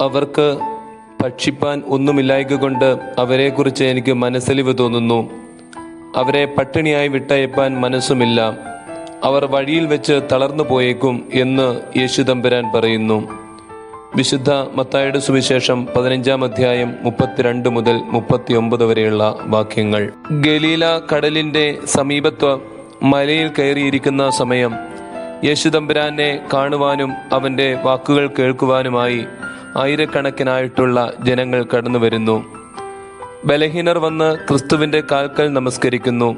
അവർക്ക് ഭക്ഷിപ്പാൻ ഒന്നുമില്ലായ്കൊണ്ട് അവരെക്കുറിച്ച് എനിക്ക് മനസ്സലിവ് തോന്നുന്നു. അവരെ പട്ടിണിയായി വിട്ടയപ്പാൻ മനസ്സുമില്ല. അവർ വഴിയിൽ വെച്ച് തളർന്നു പോയേക്കും എന്ന് യേശു തമ്പുരാൻ പറയുന്നു. വിശുദ്ധ മത്തായിയുടെ സുവിശേഷം 15-ാം അധ്യായം 32 മുതൽ 39 വരെയുള്ള വാക്യങ്ങൾ. ഗലീല കടലിന്റെ സമീപത്ത് മലയിൽ കയറിയിരിക്കുന്ന സമയം യേശു തമ്പുരാനെ കാണുവാനും അവന്റെ വാക്കുകൾ കേൾക്കുവാനുമായി ആയിരക്കണക്കിനായിട്ടുള്ള ജനങ്ങൾ കടന്നു വരുന്നു. ബലഹീനർ വന്ന് ക്രിസ്തുവിന്റെ കാൽക്കൽ നമസ്കരിക്കുന്നു.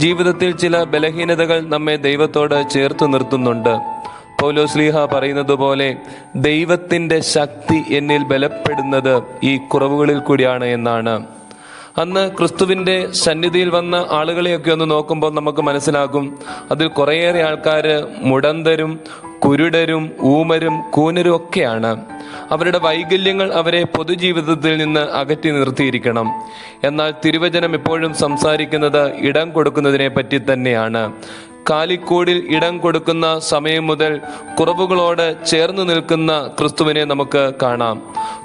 ജീവിതത്തിൽ ചില ബലഹീനതകൾ നമ്മെ ദൈവത്തോട് ചേർത്ത് നിർത്തുന്നുണ്ട്. പൗലോസ്ലീഹ പറയുന്നത് പോലെ ദൈവത്തിന്റെ ശക്തി എന്നിൽ ബലപ്പെടുന്നത് ഈ കുറവുകളിൽ കൂടിയാണ് എന്നാണ്. അന്ന് ക്രിസ്തുവിന്റെ സന്നിധിയിൽ വന്ന ആളുകളെയൊക്കെ ഒന്ന് നോക്കുമ്പോൾ നമുക്ക് മനസ്സിലാകും, അതിൽ കുറേയേറെ ആൾക്കാർ മുടന്തരും കുരുടരും ഊമരും കൂനരും ഒക്കെയാണ്. അവരുടെ വൈകല്യങ്ങൾ അവരെ പൊതുജീവിതത്തിൽ നിന്ന് അകറ്റി നിർത്തിയിരിക്കണം. എന്നാൽ തിരുവചനം എപ്പോഴും സംസാരിക്കുന്നത് ഇടം കൊടുക്കുന്നതിനെ പറ്റി തന്നെയാണ്. കാലിക്കൂടിൽ ഇടം കൊടുക്കുന്ന സമയം മുതൽ കുറവുകളോട് ചേർന്ന് നിൽക്കുന്ന ക്രിസ്തുവിനെ നമുക്ക് കാണാം.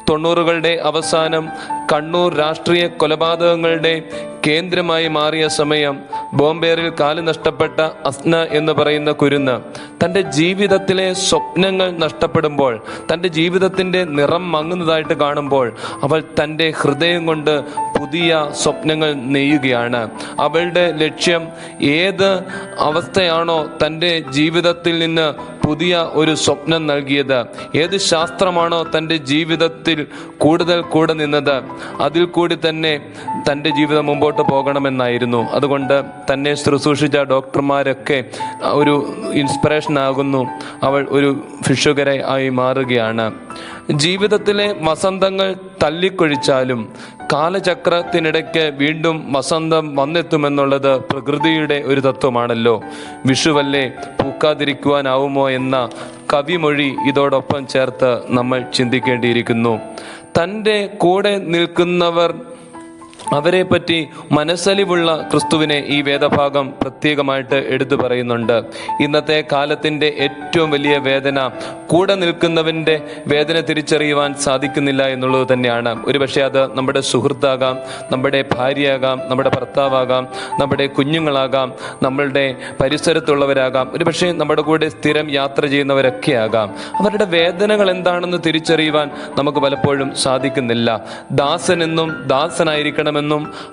90കളുടെ അവസാനം കണ്ണൂർ രാഷ്ട്രീയ കൊലപാതകങ്ങളുടെ കേന്ദ്രമായി മാറിയ സമയം ബോംബേറിൽ കാല് നഷ്ടപ്പെട്ട അസ്ന എന്ന് പറയുന്ന കുരുന്ന് തൻ്റെ ജീവിതത്തിലെ സ്വപ്നങ്ങൾ നഷ്ടപ്പെടുമ്പോൾ, തൻ്റെ ജീവിതത്തിൻ്റെ നിറം മങ്ങുന്നതായിട്ട് കാണുമ്പോൾ അവൾ തൻ്റെ ഹൃദയം കൊണ്ട് പുതിയ സ്വപ്നങ്ങൾ നെയ്യുകയാണ്. അവളുടെ ലക്ഷ്യം ഏത് അവസ്ഥയാണോ തൻ്റെ ജീവിതത്തിൽ നിന്ന് പുതിയ ഒരു സ്വപ്നം നൽകിയത്, ഏത് ശാസ്ത്രമാണോ തൻ്റെ ജീവിതത്തിൽ കൂടുതൽ കൂടെ നിന്നത്, അതിൽ കൂടി തന്നെ തൻ്റെ ജീവിതം മുമ്പോട്ട് പോകണമെന്നായിരുന്നു. അതുകൊണ്ട് തന്നെ ശുശ്രൂഷിച്ച ഡോക്ടർമാരൊക്കെ ഒരു ഇൻസ്പിറേഷൻ ആകുന്നു. അവൾ ഒരു ഭിക്ഷുകരെ ആയി മാറുകയാണ്. ജീവിതത്തിലെ വസന്തങ്ങൾ തല്ലിക്കൊഴിച്ചാലും കാലചക്രത്തിനിടയ്ക്ക് വീണ്ടും വസന്തം വന്നെത്തുമെന്നുള്ളത് പ്രകൃതിയുടെ ഒരു തത്വമാണല്ലോ. വിഷുവല്ലേ പൂക്കാതിരിക്കുവാനാവുമോ എന്ന കവിമൊഴി ഇതോടൊപ്പം ചേർത്ത് നമ്മൾ ചിന്തിക്കേണ്ടിയിരിക്കുന്നു. തൻ്റെ കൂടെ നിൽക്കുന്നവർ അവരെ പറ്റി മനസ്സലിവുള്ള ക്രിസ്തുവിനെ ഈ വേദഭാഗം പ്രത്യേകമായിട്ട് എടുത്തു പറയുന്നുണ്ട്. ഇന്നത്തെ കാലത്തിൻ്റെ ഏറ്റവും വലിയ വേദന കൂടെ നിൽക്കുന്നവൻ്റെ വേദന തിരിച്ചറിയുവാൻ സാധിക്കുന്നില്ല എന്നുള്ളത് തന്നെയാണ്. ഒരുപക്ഷെ അത് നമ്മുടെ സുഹൃത്താകാം, നമ്മുടെ ഭാര്യയാകാം, നമ്മുടെ ഭർത്താവാകാം, നമ്മുടെ കുഞ്ഞുങ്ങളാകാം, നമ്മളുടെ പരിസരത്തുള്ളവരാകാം, ഒരുപക്ഷെ നമ്മുടെ കൂടെ സ്ഥിരം യാത്ര ചെയ്യുന്നവരൊക്കെ ആകാം. അവരുടെ വേദനകൾ എന്താണെന്ന് തിരിച്ചറിയുവാൻ നമുക്ക് പലപ്പോഴും സാധിക്കുന്നില്ല. ദാസനെന്നും ദാസനായിരിക്കണമെന്നും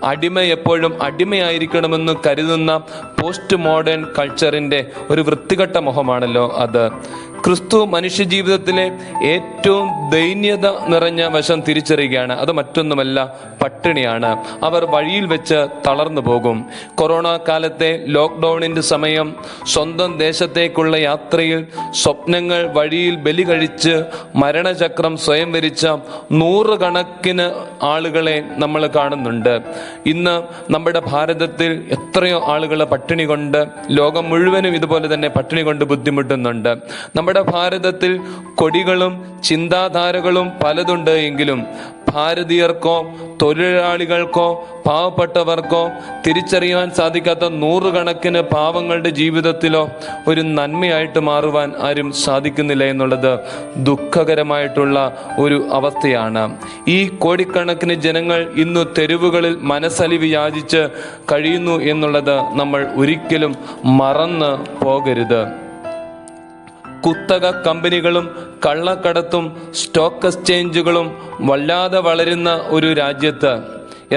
അടിമ എപ്പോഴും അടിമയായിരിക്കണമെന്നും കരുതുന്ന പോസ്റ്റ് മോഡേൺ കൾച്ചറിന്റെ ഒരു വൃത്തികെട്ട മുഖമാണല്ലോ അത്. ക്രിസ്തു മനുഷ്യജീവിതത്തിലെ ഏറ്റവും ദൈന്യത നിറഞ്ഞ വശം തിരിച്ചറിയുകയാണ്. അത് മറ്റൊന്നുമല്ല, പട്ടിണിയാണ്. അവർ വഴിയിൽ വെച്ച് തളർന്നു പോകും. കൊറോണ കാലത്തെ ലോക്ക്ഡൌണിന്റെ സമയം സ്വന്തം ദേശത്തേക്കുള്ള യാത്രയിൽ സ്വപ്നങ്ങൾ വഴിയിൽ ബലി കഴിച്ച് മരണചക്രം സ്വയം വരിച്ച 100 കണക്കിന് ആളുകളെ നമ്മൾ കാണുന്നുണ്ട്. ഇന്ന് നമ്മുടെ ഭാരതത്തിൽ എത്രയോ ആളുകൾ പട്ടിണി കൊണ്ട്, ലോകം മുഴുവനും ഇതുപോലെ തന്നെ പട്ടിണി കൊണ്ട് ബുദ്ധിമുട്ടുന്നുണ്ട്. നമ്മുടെ ഭാരതത്തിൽ കൊടികളും ചിന്താധാരകളും പലതുണ്ട് എങ്കിലും ഭാരതീയർക്കോ തൊഴിലാളികൾക്കോ പാവപ്പെട്ടവർക്കോ തിരിച്ചറിയാൻ സാധിക്കാത്ത 100 കണക്കിന് പാവങ്ങളുടെ ജീവിതത്തിലോ ഒരു നന്മയായിട്ട് മാറുവാൻ ആരും സാധിക്കുന്നില്ല എന്നുള്ളത് ദുഃഖകരമായിട്ടുള്ള ഒരു അവസ്ഥയാണ്. ഈ കോടിക്കണക്കിന് ജനങ്ങൾ ഇന്ന് തെരുവുകളിൽ മനസ്സലിവ് യാചിച്ച് കഴിയുന്നു എന്നുള്ളത് നമ്മൾ ഒരിക്കലും മറന്ന് പോകരുത്. കുത്തക കമ്പനികളും കള്ളക്കടത്തും സ്റ്റോക്ക് എക്സ്ചേഞ്ചുകളും വല്ലാതെ വളരുന്ന ഒരു രാജ്യത്ത്,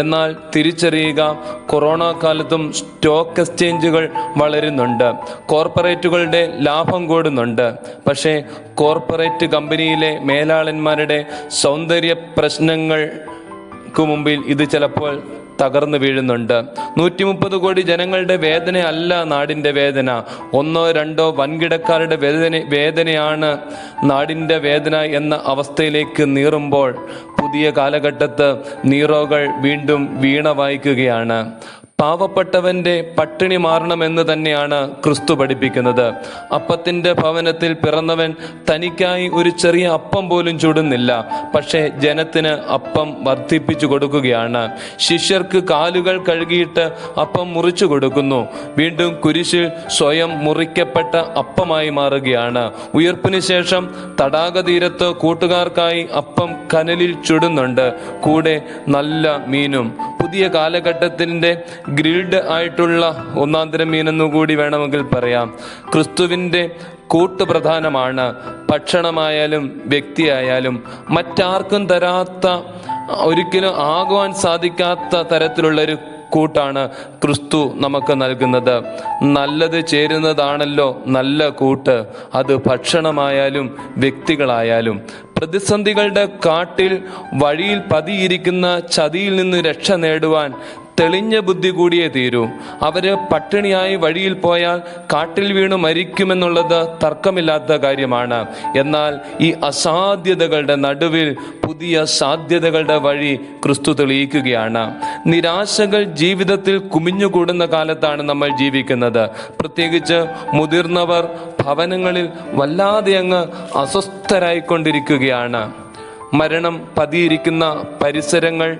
എന്നാൽ തിരിച്ചറിയുക, കൊറോണ കാലത്തും സ്റ്റോക്ക് എക്സ്ചേഞ്ചുകൾ വളരുന്നുണ്ട്, കോർപ്പറേറ്റുകളുടെ ലാഭം കൂടുന്നുണ്ട്. പക്ഷേ കോർപ്പറേറ്റ് കമ്പനിയിലെ മേലാളന്മാരുടെ സൗന്ദര്യ പ്രശ്നങ്ങൾക്ക് മുമ്പിൽ ഇത് ചിലപ്പോൾ തകർന്നു വീഴുന്നുണ്ട്. 130 കോടി ജനങ്ങളുടെ വേദന അല്ല നാടിൻ്റെ വേദന. 1-2 വൻകിടക്കാരുടെ വേദനയാണ് നാടിൻ്റെ വേദന എന്ന അവസ്ഥയിലേക്ക് നീറുമ്പോൾ പുതിയ കാലഘട്ടത്ത് നീറോകൾ വീണ്ടും വീണ വായിക്കുകയാണ്. പാവപ്പെട്ടവന്റെ പട്ടിണി മാറണമെന്ന് തന്നെയാണ് ക്രിസ്തു പഠിപ്പിക്കുന്നത്. അപ്പത്തിന്റെ ഭവനത്തിൽ പിറന്നവൻ തനിക്കായി ഒരു ചെറിയ അപ്പം പോലും ചുടുന്നില്ല, പക്ഷേ ജനത്തിന് അപ്പം വർദ്ധിപ്പിച്ചു കൊടുക്കുകയാണ്. ശിഷ്യർക്ക് കാലുകൾ കഴുകിയിട്ട് അപ്പം മുറിച്ചു കൊടുക്കുന്നു. വീണ്ടും കുരിശിൽ സ്വയം മുറിക്കപ്പെട്ട അപ്പമായി മാറുകയാണ്. ഉയർപ്പിന് ശേഷം തടാക തീരത്ത് കൂട്ടുകാർക്കായി അപ്പം കനലിൽ ചുടുന്നുണ്ട്, കൂടെ നല്ല മീനും. പുതിയ കാലഘട്ടത്തിന്റെ ഗ്രിൽഡ് ആയിട്ടുള്ള ഒന്നാന്തരം മീനെന്നു കൂടി വേണമെങ്കിൽ പറയാം. ക്രിസ്തുവിന്റെ കൂട്ട് പ്രധാനമാണ്. ഭക്ഷണമായാലും വ്യക്തിയായാലും മറ്റാർക്കും തരാത്ത, ഒരിക്കലും ആകുവാൻ സാധിക്കാത്ത തരത്തിലുള്ളൊരു കൂട്ടാണ് ക്രിസ്തു നമുക്ക് നൽകുന്നത്. നല്ലത് ചേരുന്നതാണല്ലോ നല്ല കൂട്ട്. അത് ഭക്ഷണമായാലും വ്യക്തികളായാലും. പ്രതിസന്ധികളുടെ കാട്ടിൽ വഴിയിൽ പതിയിരിക്കുന്ന ചതിയിൽ നിന്ന് രക്ഷ നേടുവാൻ തെളിഞ്ഞ ബുദ്ധി കൂടിയേ തീരൂ. അവര് പട്ടിണിയായി വഴിയിൽ പോയാൽ കാട്ടിൽ വീണു മരിക്കുമെന്നുള്ളത് തർക്കമില്ലാത്ത കാര്യമാണ്. എന്നാൽ ഈ അസാധ്യതകളുടെ നടുവിൽ പുതിയ സാധ്യതകളുടെ വഴി ക്രിസ്തു തെളിയിക്കുകയാണ്. നിരാശകൾ ജീവിതത്തിൽ കുമിഞ്ഞുകൂടുന്ന കാലത്താണ് നമ്മൾ ജീവിക്കുന്നത്. പ്രത്യേകിച്ച് മുതിർന്നവർ ഭവനങ്ങളിൽ വല്ലാതെ അങ്ങ് അസ്വസ്ഥരായിക്കൊണ്ടിരിക്കുകയാണ്. മരണം പതിയിരിക്കുന്ന പരിസരങ്ങൾ.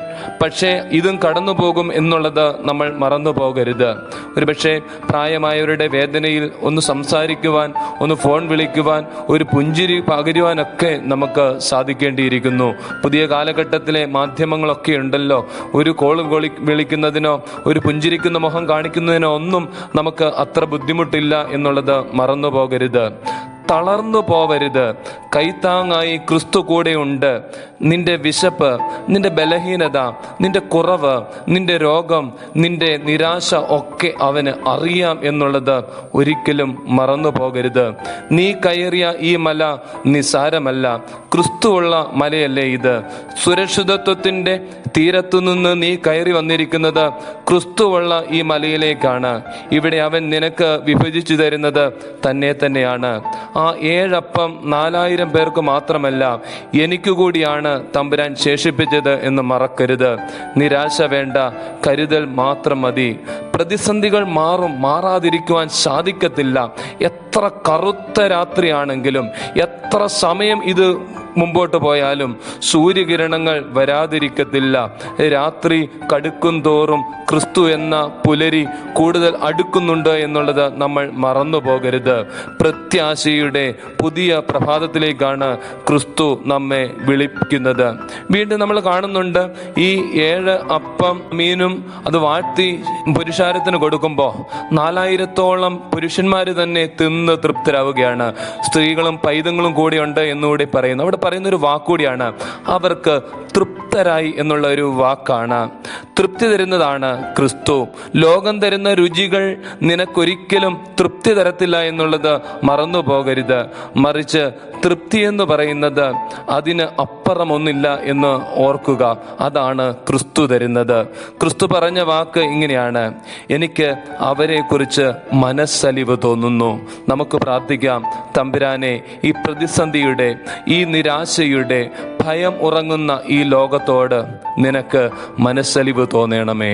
പക്ഷേ ഇതും കടന്നു പോകും എന്നുള്ളത് നമ്മൾ മറന്നു പോകരുത്. ഒരുപക്ഷെ പ്രായമായവരുടെ വേദനയിൽ ഒന്ന് സംസാരിക്കുവാൻ, ഒന്ന് ഫോൺ വിളിക്കുവാൻ, ഒരു പുഞ്ചിരി പകരുവാനൊക്കെ നമുക്ക് സാധിക്കേണ്ടിയിരിക്കുന്നു. പുതിയ കാലഘട്ടത്തിലെ മാധ്യമങ്ങളൊക്കെ ഉണ്ടല്ലോ. ഒരു കോൾ വിളിക്കുന്നതിനോ ഒരു പുഞ്ചിരിക്കുന്ന മുഖം കാണിക്കുന്നതിനോ ഒന്നും നമുക്ക് അത്ര ബുദ്ധിമുട്ടില്ല എന്നുള്ളത് മറന്നു പോകരുത്. തളർന്നു പോവരുത്. കൈത്താങ്ങായി ക്രിസ്തു കൂടെയുണ്ട്. നിന്റെ വിശപ്പ്, നിന്റെ ബലഹീനത, നിന്റെ കുറവ്, നിന്റെ രോഗം, നിന്റെ നിരാശ ഒക്കെ അവന് അറിയാം എന്നുള്ളത് ഒരിക്കലും മറന്നു പോകരുത്. നീ കയറിയ ഈ മല നിസാരമല്ല, ക്രിസ്തുവുള്ള മലയല്ലേ ഇത്. സുരക്ഷിതത്വത്തിന്റെ തീരത്തുനിന്ന് നീ കയറി വന്നിരിക്കുന്നത് ക്രിസ്തുവുള്ള ഈ മലയിലേക്കാണ്. ഇവിടെ അവൻ നിനക്ക് വിഭജിച്ചു തരുന്നത് തന്നെയാണ്. ആ 7 അപ്പം 4000 പേർക്ക് മാത്രമല്ല, എനിക്ക് കൂടിയാണ് തമ്പുരാൻ ശേഷിപ്പിച്ചത് എന്ന് മറക്കരുത്. നിരാശ വേണ്ട, കരുതൽ മാത്രം മതി. പ്രതിസന്ധികൾ മാറും, മാറാതിരിക്കുവാൻ സാധിക്കത്തില്ല. എത്ര കറുത്ത രാത്രിയാണെങ്കിലും, എത്ര സമയം ഇത് മുമ്പോട്ട് പോയാലും സൂര്യകിരണങ്ങൾ വരാതിരിക്കത്തില്ല. രാത്രി കടുക്കും തോറും ക്രിസ്തു എന്ന പുലരി കൂടുതൽ അടുക്കുന്നുണ്ട് എന്നുള്ളത് നമ്മൾ മറന്നു പോകരുത്. പ്രത്യാശയുടെ പുതിയ പ്രഭാതത്തിലേക്കാണ് ക്രിസ്തു നമ്മെ വിളിക്കുന്നത്. വീണ്ടും നമ്മൾ കാണുന്നുണ്ട്, ഈ 7 അപ്പം മീനും അത് വാഴ്ത്തി പുരുഷാരത്തിന് കൊടുക്കുമ്പോൾ 4000-ഓളം പുരുഷന്മാര് തന്നെ തിന്ന് തൃപ്തരാവുകയാണ്. സ്ത്രീകളും പൈതങ്ങളും കൂടിയുണ്ട് എന്നുകൂടി പറയുന്നു. അവിടെ പറയുന്നൊരു വാക്കുകൂടിയാണ്, അവർക്ക് തൃപ്തരായി എന്നുള്ള ഒരു വാക്കാണ്. തൃപ്തി തരുന്നതാണ് ക്രിസ്തു. ലോകം തരുന്ന രുചികൾ നിനക്കൊരിക്കലും തൃപ്തി തരത്തില്ല എന്നുള്ളത് മറന്നു പോകരുത്. മറിച്ച് തൃപ്തി എന്ന് പറയുന്നത് അതിന് അപ്പുറമൊന്നില്ല എന്ന് ഓർക്കുക. അതാണ് ക്രിസ്തു തരുന്നത്. ക്രിസ്തു പറഞ്ഞ വാക്ക് ഇങ്ങനെയാണ്, എനിക്ക് അവരെ കുറിച്ച് മനസ്സലിവ് തോന്നുന്നു. നമുക്ക് പ്രാർത്ഥിക്കാം, തമ്പുരാനെ, ഈ പ്രതിസന്ധിയുടെ, ഈ നിരാശയുടെ, ഭയം ഉറങ്ങുന്ന ഈ ലോകത്തോട് നിനക്ക് മനസ്സലിവ് തോന്നണമേ.